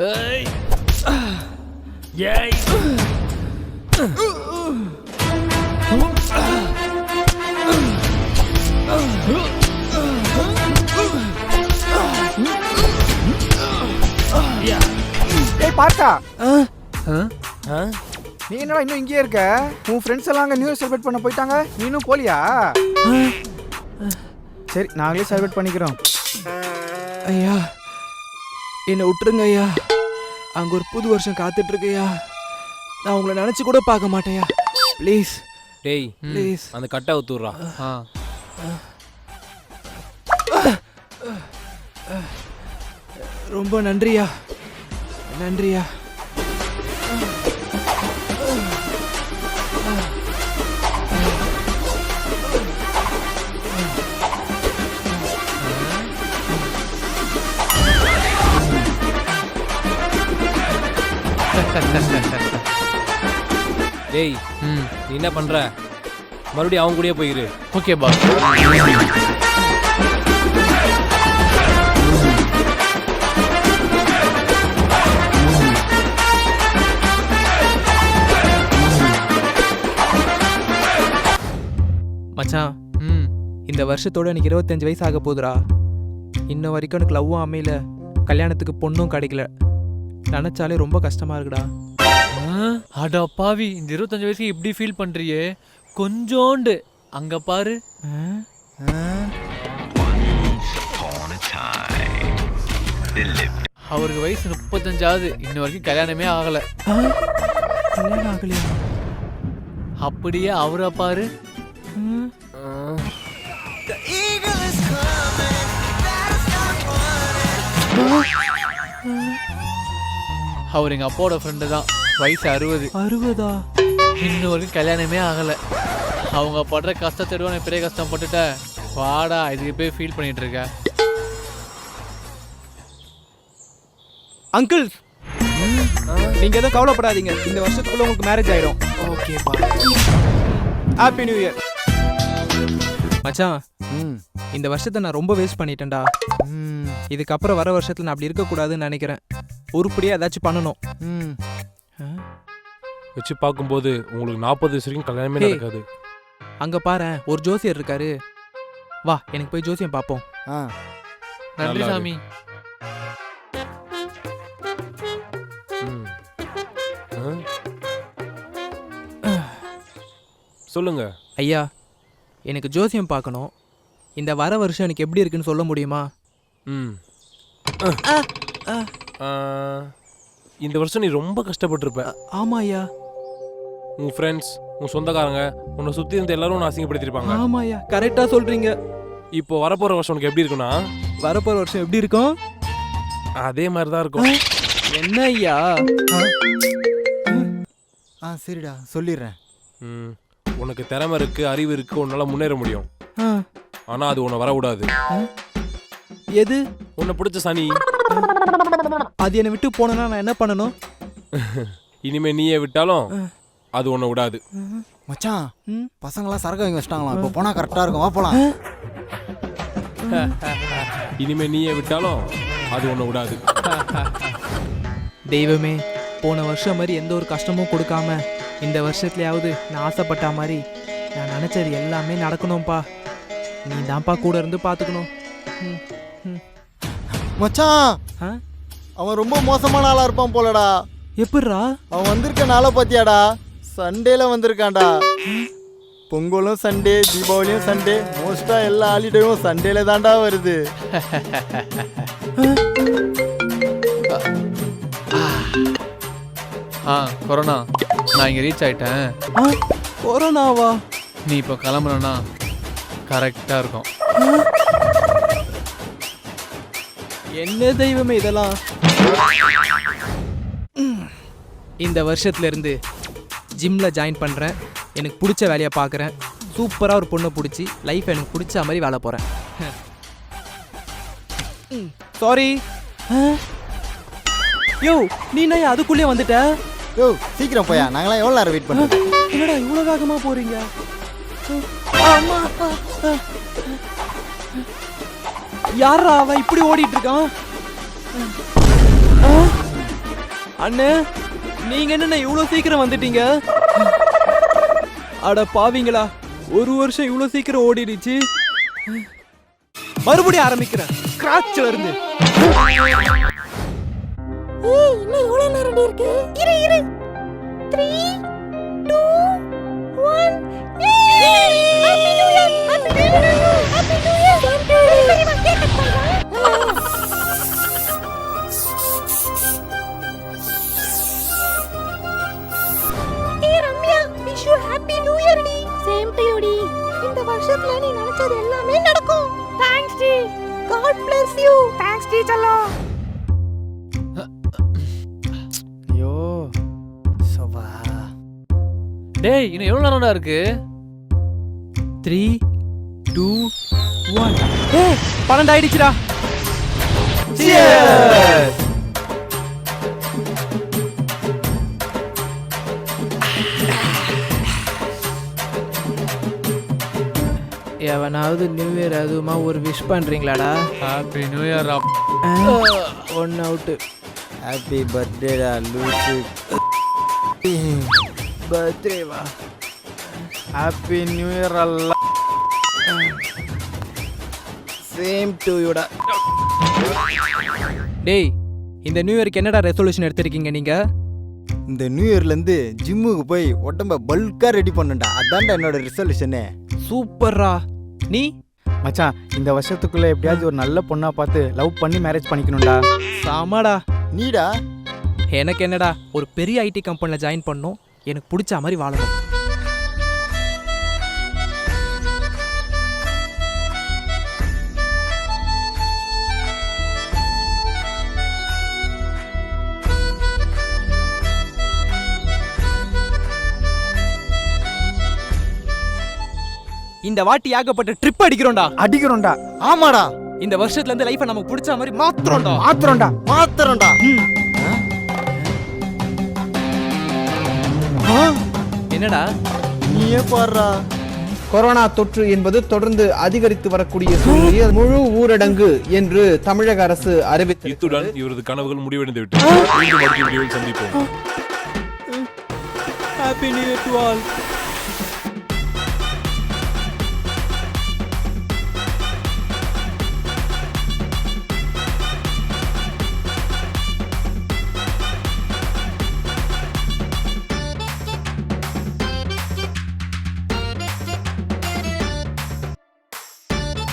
ஏய் ஏய் ஏய் பார்த்தா ஆ நீ என்னடா இன்னும் இங்கேயே இருக்க? உன் ஃப்ரெண்ட்ஸ் எல்லாம் அங்கே நியூ இயர் செலிப்ரேட் பண்ண போயிட்டாங்க, நீ இன்னும் போலியா? சரி நாங்களே செலிப்ரேட் பண்ணிக்கிறோம். ஐயா என்னை விட்டுருங்க ஐயா. அங்கே ஒரு புது வருஷம் காத்துட்டு இருக்கையா. நான் உங்களை நினச்சி கூட பார்க்க மாட்டேயா. ப்ளீஸ் டேய் ப்ளீஸ். அந்த கட்டை ஊத்துறா. ரொம்ப நன்றியா, நன்றியா. டேய் நீ என்ன பண்ற? மறுபடியும் அவங்க கூடயே போயிரு. Okay boss. மச்சான் இந்த வருஷத்தோட எனக்கு 25 வயசு ஆக போகுதுடா. இன்ன வரைக்கும் எனக்கு லவ்வும் அமையல, கல்யாணத்துக்கு பொண்ணும் கிடைக்கல. நினச்சாலே ரொம்ப கஷ்டமா இருக்குடா. அடா பாவி, இந்த 25 வயசுக்கு இப்படி ஃபீல் பண்றியே. கொஞ்சோண்டு அங்க பாரு. அவருக்கு வயசு 35 இன்ன வரைக்கும் கல்யாணமே ஆகல. கல்யாணம் ஆகலையா? அப்படியே அவரை பாரு. அவர் எங்க அப்பாவோட ஃப்ரெண்டு தான். வயசு 60. 60ஆ? இன்னும் வரைக்கும் கல்யாணமே ஆகல. அவங்க படுற கஷ்டத்தை நான் பெரிய கஷ்டம் பட்டுட்ட. வாடா இதுக்கு போய் ஃபீல் பண்ணிட்டு இருக்க. அங்கிள் நீங்க எதுவும் கவலைப்படாதீங்க, இந்த வருஷத்துக்குள்ள உங்களுக்கு மேரேஜ் ஆயிடும். ஓகேப்பா. Happy new year. மச்சான் இந்த வருஷத்தை நான் ரொம்ப வேஸ்ட் பண்ணிட்டேன்டா. இதுக்கப்புறம் வர வருஷத்துல நான் அப்படி இருக்கக்கூடாதுன்னு நினைக்கிறேன். உருப்படியாக ஏதாச்சும் பண்ணணும். வச்சு பார்க்கும்போது உங்களுக்கு 40 வயசு வரைக்கும் கல்யாணமே நடக்காது. அங்கே பாரு ஒரு ஜோசியர் இருக்காரு. வா எனக்கு போய் ஜோசியம் பார்ப்போம். நன்றி சாமி. சொல்லுங்க ஐயா, எனக்கு ஜோசியம் பார்க்கணும். இந்த வர வருஷம் எனக்கு எப்படி இருக்குன்னு சொல்ல முடியுமா? இந்த வருஷம் நீ ரொம்ப கஷ்டப்பட்டிருப்ப. ஆமா ஐயா. உன் ஃப்ரெண்ட்ஸ், உன் சொந்தக்காரங்க, உன்னை சுற்றி இருந்த எல்லாரும் உன்னை அசிங்கப்படுத்திருப்பாங்க. ஆமா ஐயா, கரெக்டாக சொல்றீங்க. இப்போ வரப்போகிற வருஷம் உனக்கு எப்படி இருக்குன்னா, வரப்போகிற வருஷம் எப்படி இருக்கும்? அதே மாதிரி தான் இருக்கும். என்ன ஐயா? சரிடா சொல்லிடுறேன். உனக்கு திறமை இருக்கு, அறிவு இருக்கு, உன்னால முன்னேற முடியும். ஆனா அது உன்னை வரக்கூடாது. எது? உன்னை பிடிச்ச சனி. அது என்னை விட்டு போனா நான் என்ன பண்ணணும்? இனிமே நீயே விட்டாலும் அது உன்னை விடாது. மச்சான் பசங்களாம் சரக்கு வாங்கி வச்சிட்டாங்களாம், இப்போ போனா கரெக்டா இருக்கும், வா போலாம். இனிமே நீயே விட்டாலும் அது உன்னை விடாது. தெய்வமே, போன வருஷம் மாதிரி எந்த ஒரு கஷ்டமும் கொடுக்காம இந்த வருஷத்துலயாவது நான் ஆசைப்பட்ட மாதிரி நான் நினைச்சது எல்லாமே நடக்கணும்ப்பா. நீ தான்ப்பா கூட இருந்து பார்த்துக்கணும். மச்சான் அவன் ரொம்ப மோசமான ஆளா இருப்பான் போலடா. எப்படிரா? அவன் வந்திருக்க நாளை பாத்தியாடா? சண்டேல வந்திருக்கான்டா. பொங்கலும் சண்டே, தீபாவளியும் சண்டே, மோஸ்டா எல்லா ஹாலிடேயும் சண்டேல தான்டா வருது. கொரோனா, நான் இங்கே ரீச் ஆயிட்டேன். கொரோனாவா? நீ இப்போ கிளம்புனா கரெக்டாக இருக்கும். என்ன தெய்வமே இதெல்லாம்? இந்த வருஷத்துல இருந்து ஜிம்ல ஜாயின் பண்றேன். எனக்கு பிடிச்ச வேலையை பார்க்குறேன். சூப்பராக ஒரு பொண்ணை பிடிச்சி லைஃப் எனக்கு பிடிச்ச மாதிரி வேலை போகிறேன். சாரி. யோ நீ என்ன அதுக்குள்ளே வந்துட்ட? யோ சீக்கிரம் போயா, நாங்களாம் எவ்வளோ நேரம் வெயிட் பண்ணுறோம். என்னடா இவ்வளோ வேகமாக போறீங்க? யாரா அவன் இப்படி ஓடிட்டு இருக்கான்? அண்ணே நீங்க என்ன இவ்வளவு சீக்கிரம் வந்துட்டீங்க? அட பாவிங்களா, ஒரு வருஷம் இவ்வளவு சீக்கிரம் ஓடிடுச்சு. மறுபடியும் ஆரம்பிக்கிறேன் ஸ்கிராட்ச்ல இருந்து. இன்னும் எவ்வளவு நேரம் இருக்கு? இரு 3 2 1 happy new year happy new year happy new year தெரியுமா கேக் கட் பண்ணலாம். Ramya wish you happy new year டி. சேம் டு யூ டி. இந்த வருஷத்துல நீ நினைச்சது எல்லாமே நடக்கும். தேங்க்ஸ் டி. God bless you. தேங்க்ஸ் டி செல்லம். ஐயோ சவா. டேய் இன்னும் எவ்வளவு நேரம்டா இருக்கு? 3 2 1 ஏய் 12 ஆயிடுச்சுடா. எவனாவது நியூ இயர் அதுமா ஒரு விஷ் பண்றீங்களாடா? Happy new year. One out. Happy பர்த்டேடா லூசு. பர்த்டே வா. ஹாப்பி நியூ இயர் அல்ல. சேம் டு யூடா. டேய் இந்த நியூ இயருக்கு என்னடா ரெசல்யூஷன் எடுத்திருக்கீங்க நீங்க? இந்த நியூ இயர்லேருந்து ஜிம்முக்கு போய் உடம்ப பல்காக ரெடி பண்ணுண்டா. அதான்டா என்னோட ரிசல்யூஷனே. சூப்பர்ரா. நீ? மச்சான் இந்த வருஷத்துக்குள்ள எப்படியாச்சும் ஒரு நல்ல பொண்ணா பார்த்து லவ் பண்ணி மேரேஜ் பண்ணிக்கணும்டா. சாமாடா. நீடா? எனக்கு என்னடா, ஒரு பெரிய ஐடி கம்பெனியில் ஜாயின் பண்ணணும், எனக்கு பிடிச்ச மாதிரி வாழணும். இந்த வாட்டி ஏகப்பட்ட ட்ரிப் அடிக்கிறோம்டா. ஆமாடா. இந்த வருஷத்துல இருந்து லைஃபை நமக்கு பிடிச்ச மாதிரி மாத்துறோம்டா. மாத்திரம்டா. என்னடா நீயே பாடுறா. கொரோனா தொற்று என்பது தொடர்ந்து அதிகரித்து வரக்கூடிய சூழ்நிலையில் முழு ஊரடங்கு என்று தமிழக அரசு அறிவித்தது. இத்துடன் இவரது கனவுகள் முடிவடைந்து விட்டது. மீண்டும் அடுத்த வீடியோவில் சந்திப்போம். Happy new year to all.